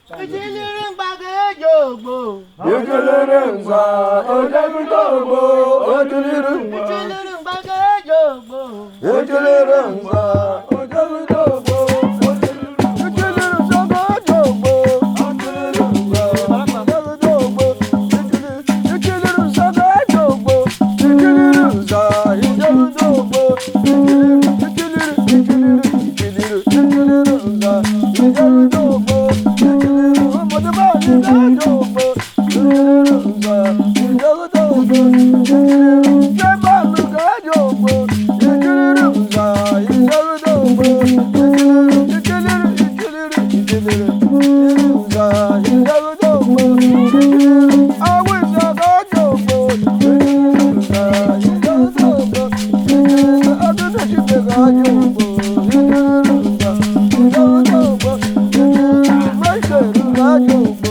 Ojúlérè ń gbàgé jògbó. Ojúlérè ń gbà ojúlérè jògbó. Ojúlérè ń gbà Ojúlérè ń gbàgé jògbó. ojúlérè ń gbà ojúlérè jògbó. Ojúlérè ń sọ́kò jògbó. Ojúlérè ń gbà ojúlérè jògbó. Ojúlérè ń sọ́kò jògbó. Ojúlérè ń sà ojúlérè jògbó. Thank you.